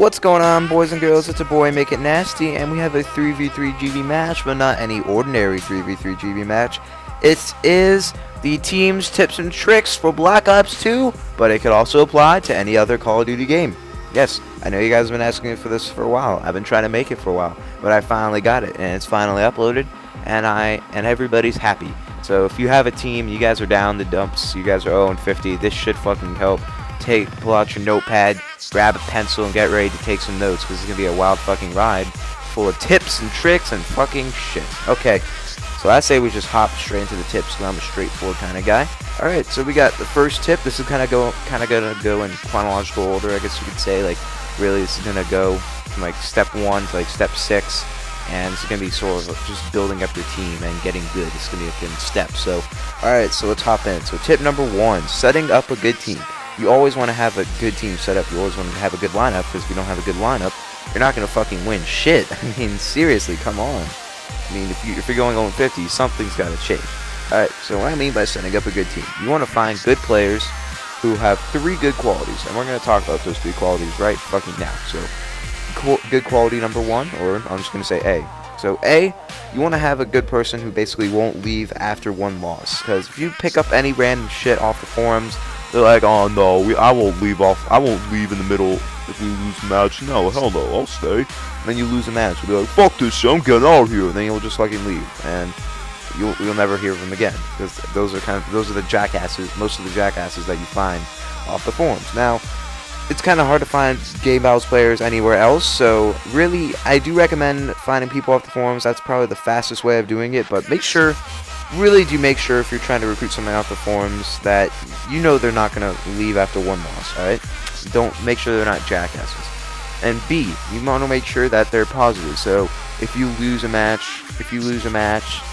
What's going on, boys and girls? It's a boy, Make It Nasty, and we have a 3v3 GB match, but not any ordinary 3v3 GB match. It is the team's tips and tricks for Black Ops 2, but it could also apply to any other Call of Duty game. Yes, I know you guys have been asking me for this for a while. I've been trying to make it for a while, but I finally got it, and it's finally uploaded, and everybody's happy. So if you have a team, you guys are down the dumps, you guys are 0-50, this should fucking help. Pull out your notepad, grab a pencil, and get ready to take some notes, because it's going to be a wild fucking ride full of tips and tricks and fucking shit. Okay, so I say we just hop straight into the tips, because I'm a straightforward kind of guy. Alright, so we got the first tip. This is kind of gonna go in chronological order, I guess you could say. Like, really, this is gonna go from like step 1 to like step 6, and it's gonna be sort of just building up your team and getting good. It's gonna be like in steps. So, alright, so let's hop in. So tip number 1, setting up a good team. You always want to have a good team set up. You always want to have a good lineup, because if you don't have a good lineup, you're not gonna fucking win shit. I mean, seriously, come on. I mean, if you're going 0-50, something's gotta change. Alright, so what I mean by setting up a good team, you want to find good players who have 3 good qualities, and we're going to talk about those 3 qualities right fucking now. So, good quality number 1, or I'm just going to say A. So A, you want to have a good person who basically won't leave after 1 loss, because if you pick up any random shit off the forums, they're like, oh no, I won't leave in the middle if we lose a match. No, hell no, I'll stay. And then you lose a match, you'll be like, fuck this shit, I'm getting out of here, and then you'll just fucking leave, and you'll never hear of them again, because those are the jackasses, most of the jackasses that you find off the forums. Now, it's kind of hard to find Gamebattles players anywhere else, so really, I do recommend finding people off the forums. That's probably the fastest way of doing it, but really do make sure if you're trying to recruit someone off the forums that you know they're not going to leave after 1 loss, alright? Make sure they're not jackasses. And B, you want to make sure that they're positive. So if you lose a match,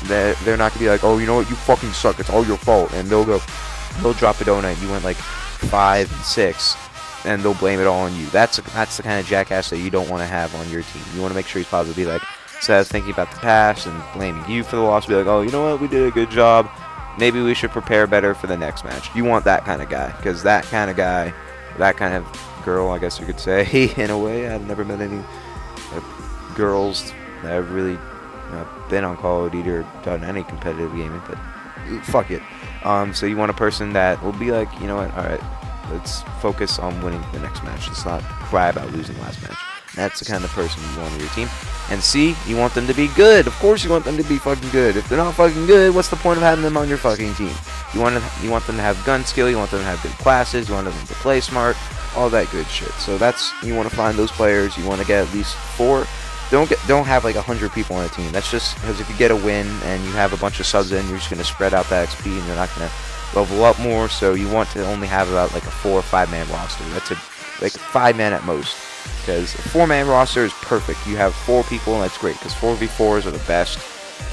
they're not gonna be like, oh, you know what, you fucking suck, it's all your fault, and they'll drop a donut. You went like 5 and 6, and they'll blame it all on you. That's the kind of jackass that you don't want to have on your team. You want to make sure he's positive. Be like, instead of thinking about the past and blaming you for the loss, be like, oh, you know what, we did a good job. Maybe we should prepare better for the next match. You want that kind of guy, because that kind of guy, that kind of girl, I guess you could say, in a way. I've never met any girls that have really been on Call of Duty or done any competitive gaming, but fuck it. So you want a person that will be like, you know what, alright, let's focus on winning the next match. Let's not cry about losing last match. That's the kind of person you want on your team. And C, you want them to be good. Of course you want them to be fucking good. If they're not fucking good, what's the point of having them on your fucking team? You want them to have gun skill, you want them to have good classes, you want them to play smart, all that good shit. So you want to find those players. You want to get at least 4. Don't have like 100 people on a team. That's just because if you get a win and you have a bunch of subs in, you're just gonna spread out that XP and you're not gonna level up more. So you want to only have about like a 4 or 5 man roster. That's like 5 man at most, because a 4 man roster is perfect. You have 4 people and that's great, because 4v4s are the best.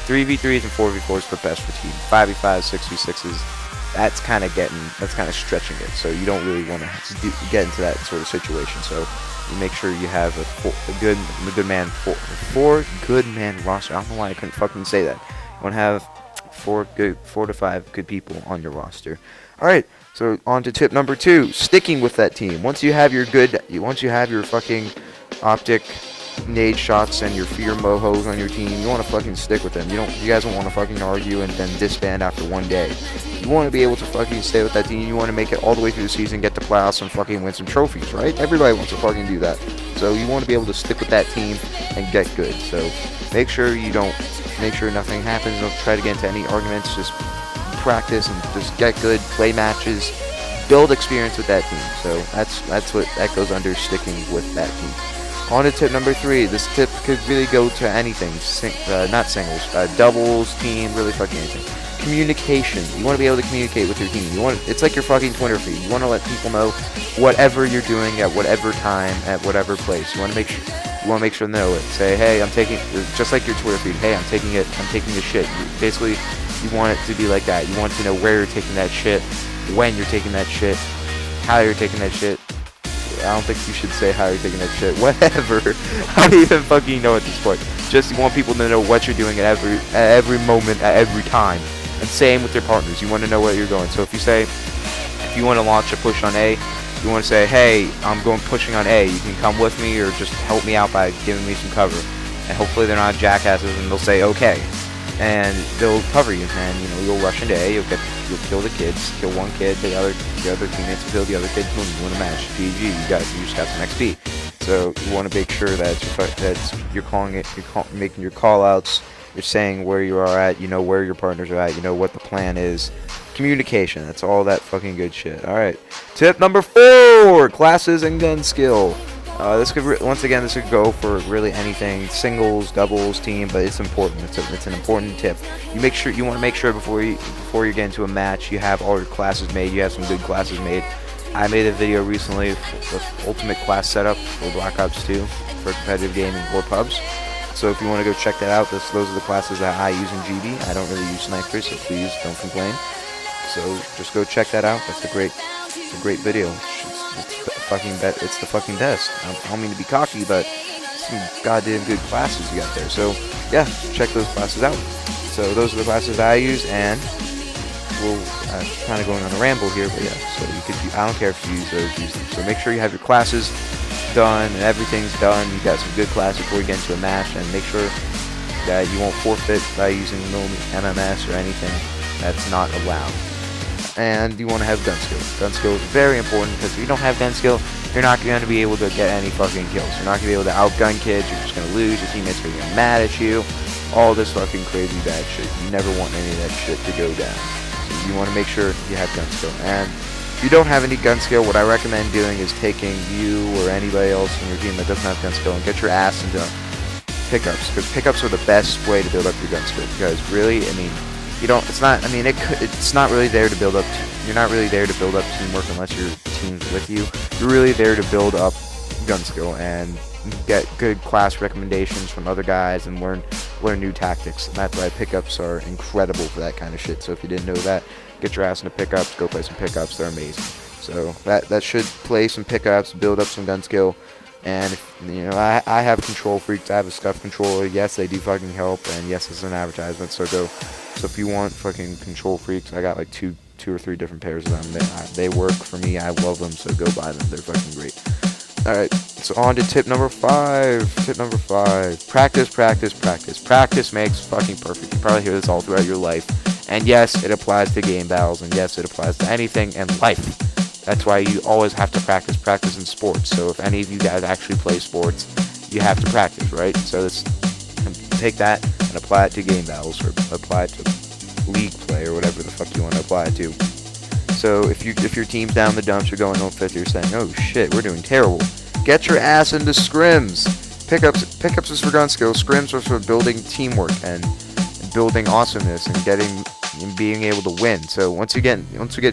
3v3s and 4v4s are the best for team. 5v5s, 6v6s. That's kind of stretching it. So you don't really want to get into that sort of situation. So you make sure you have a good man roster. I don't know why I couldn't fucking say that. You want to have 4 to 5 good people on your roster. All right. So on to tip number 2, sticking with that team. Once you have your fucking optic nade shots and your fear mohos on your team, you want to fucking stick with them. You guys don't want to fucking argue and then disband after 1 day. You want to be able to fucking stay with that team. You want to make it all the way through the season, get to playoffs, and fucking win some trophies, right? Everybody wants to fucking do that. So you want to be able to stick with that team and get good. So make sure nothing happens. Don't try to get into any arguments. Just practice and just get good, play matches, build experience with that team. So that goes under sticking with that team. On to tip number 3. This tip could really go to anything, not singles, doubles, team, really fucking anything. Communication. You want to be able to communicate with your team. It's like your fucking Twitter feed. You want to let people know whatever you're doing at whatever time, at whatever place. You want to make sure they know it. Say, hey, I'm taking, just like your Twitter feed. Hey, I'm taking the shit. Basically, you want it to be like that. You want to know where you're taking that shit, when you're taking that shit, how you're taking that shit. I don't think you should say how you're taking that shit. Whatever. I don't even fucking know at this point. Just you want people to know what you're doing at every moment, at every time. And same with your partners. You want to know where you're going. So if you want to launch a push on A, You want to say, hey, I'm going pushing on A. You can come with me or just help me out by giving me some cover. And hopefully they're not jackasses and they'll say okay. And they'll cover you, and you know you'll rush into A. You'll kill the kids, kill one kid, the other teammates will kill the other kid. Boom, you win a match. GG, you just got some XP. So you want to make sure that you're calling it, making your call outs. You're saying where you are at. You know where your partners are at. You know what the plan is. Communication. That's all that fucking good shit. All right. Tip number 4: classes and gun skill. This could this could go for really anything, singles, doubles, team, but it's important. It's an important tip. You want to make sure before you get into a match, you have all your classes made. You have some good classes made. I made a video recently with ultimate class setup for Black Ops 2 for competitive gaming or pubs. So if you want to go check that out, those are the classes that I use in GB. I don't really use snipers, so please don't complain. So just go check that out. It's a great video. It's the fucking best. I don't mean to be cocky, but some goddamn good classes you got there. So yeah, check those classes out. So those are the classes I use, and we'll kind of going on a ramble here, but yeah. So I don't care if you use those. So make sure you have your classes done and everything's done. You got some good classes before you get into a match, and make sure that you won't forfeit by using MMS or anything. That's not allowed. And you want to have gun skill. Gun skill is very important, because if you don't have gun skill, you're not going to be able to get any fucking kills. You're not going to be able to outgun kids. You're just going to lose. Your teammates are going to get mad at you. All this fucking crazy bad shit. You never want any of that shit to go down. So you want to make sure you have gun skill. And if you don't have any gun skill, what I recommend doing is taking you or anybody else in your team that doesn't have gun skill and get your ass into pickups, because pickups are the best way to build up your gun skill. Because really, I mean, it's not really there to build up. You're not really there to build up teamwork unless your team's with you. You're really there to build up gun skill and get good class recommendations from other guys and learn new tactics. And that's why pickups are incredible for that kind of shit. So if you didn't know that, get your ass into pickups. Go play some pickups. They're amazing. So that should play some pickups, build up some gun skill. And I have control freaks. I have a scuff controller. Yes, they do fucking help. And yes, it's an advertisement. So if you want fucking control freaks, I got like two or three different pairs of them. They work for me. I love them. So go buy them. They're fucking great. All right. So on to tip number 5. Tip number 5: practice, practice, practice. Practice makes fucking perfect. You probably hear this all throughout your life. And yes, it applies to game battles. And yes, it applies to anything in life. That's why you always have to practice in sports. So if any of you guys actually play sports, you have to practice, right? So take that and apply it to game battles, or apply it to league play, or whatever the fuck you want to apply it to. So if your team's down the dumps, you're going 0-50, you're saying, oh shit, we're doing terrible. Get your ass into scrims. Pickups is for gun skill. Scrims are for building teamwork and building awesomeness and being able to win. So once you get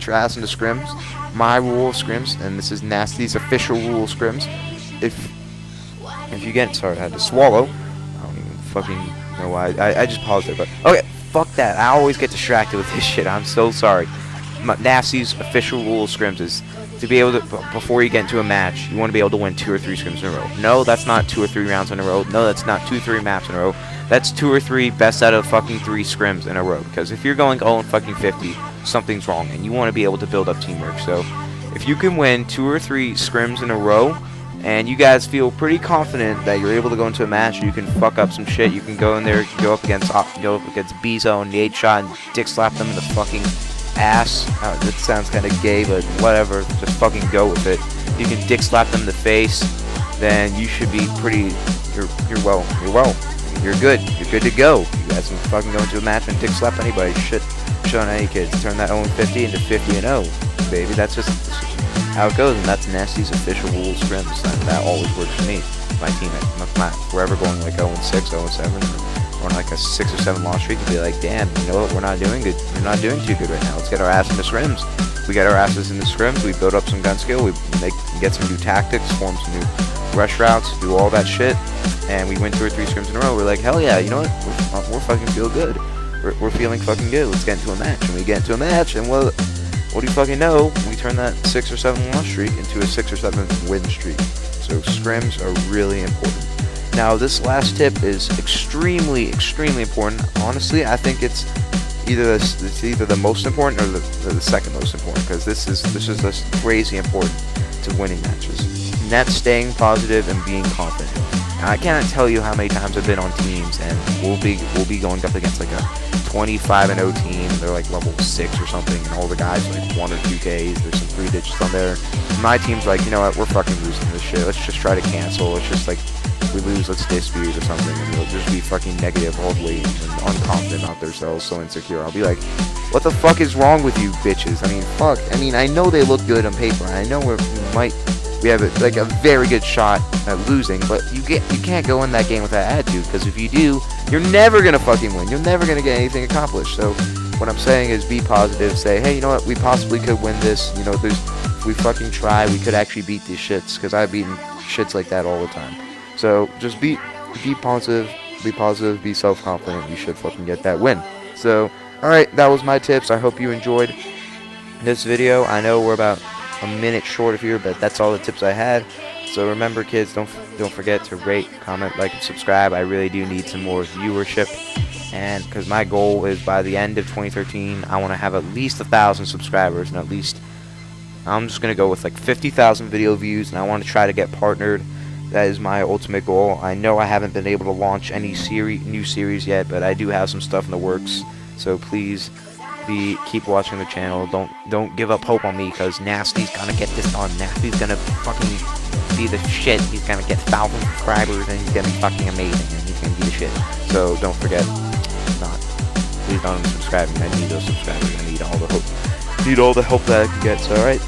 your ass into scrims, my rule of scrims, and this is Nasty's official rule of scrims, if you get, sorry, I had to swallow. I don't even fucking know why. I just paused there, but okay, fuck that. I always get distracted with this shit. I'm so sorry. Nasty's official rule of scrims is to be able to, before you get into a match, you want to be able to win 2 or 3 scrims in a row. No, that's not 2 or 3 rounds in a row. No, that's not 2 or 3 maps in a row. That's 2 or 3 best out of fucking 3 scrims in a row. Because if you're going 0-50, something's wrong, and you want to be able to build up teamwork. So if you can win 2 or 3 scrims in a row, and you guys feel pretty confident that you're able to go into a match, you can fuck up some shit. You can go in there, go up against Bezo in the 8 shot and dick slap them in the fucking ass. That sounds kind of gay, but whatever. Just fucking go with it. You can dick slap them in the face, then you should be pretty. You're good. You're good to go. You guys can fucking go into a match and dick slap anybody. Shit on any kids. Turn that 0-50 into 50-0, baby. That's just how it goes, and that's Nasty's official rules scrims. That always works for me. My team, if we're ever going like 0-6, 0-7, or like a 6 or 7 loss streak, and be like, damn, you know what? We're not doing good. We're not doing too good right now. Let's get our ass into scrims. We get our asses into scrims. We build up some gun skill. We get some new tactics, form some new rush routes, do all that shit, and we win 2 or 3 scrims in a row. We're like, hell yeah, you know what? We're fucking feel good. We're feeling fucking good. Let's get into a match. And we get into a match, and what do you fucking know? We turn that 6 or 7 loss streak into a 6 or 7 win streak. So scrims are really important. Now this last tip is extremely important. Honestly, I think it's either the most important or the second most important, because this is just crazy important. to winning matches. And that's staying positive and being confident. Now, I cannot tell you how many times I've been on teams and we'll be going up against like a 25-0 team. They're like level 6 or something, and all the guys are like 1 or 2 Ks. There's some 3 digits on there. My team's like, you know what, we're fucking losing this shit. Let's just try to cancel. Let's just like, if we lose, let's dispute or something. And they'll just be fucking negative all the way and unconfident about themselves, so insecure. I'll be like, what the fuck is wrong with you bitches? I mean, fuck. I mean, I know they look good on paper. I know we have like a very good shot at losing, but you can't go in that game with that attitude, because if you do, you're never gonna fucking win. You're never gonna get anything accomplished. So what I'm saying is, be positive. Say, hey, you know what? We possibly could win this. You know, if we fucking try, we could actually beat these shits, because I've beaten shits like that all the time. So just be positive, be self-confident. You should fucking get that win. So, alright, that was my tips. I hope you enjoyed this video. I know we're about a minute short of here, but that's all the tips I had. So remember, kids, don't forget to rate, comment, like, and subscribe. I really do need some more viewership, and because my goal is by the end of 2013, I want to have at least 1,000 subscribers, and at least I'm just gonna go with like 50,000 video views, and I want to try to get partnered. That is my ultimate goal. I know I haven't been able to launch any new series yet, but I do have some stuff in the works. So please keep watching the channel. Don't give up hope on me, because Nasty's gonna get this done. Nasty's gonna fucking be the shit. He's gonna get 1,000 subscribers, and he's gonna be fucking amazing, and he's gonna be the shit. So don't forget, please don't unsubscribe me. I need those subscribers. I need all the hope. Need all the help that I can get. So alright.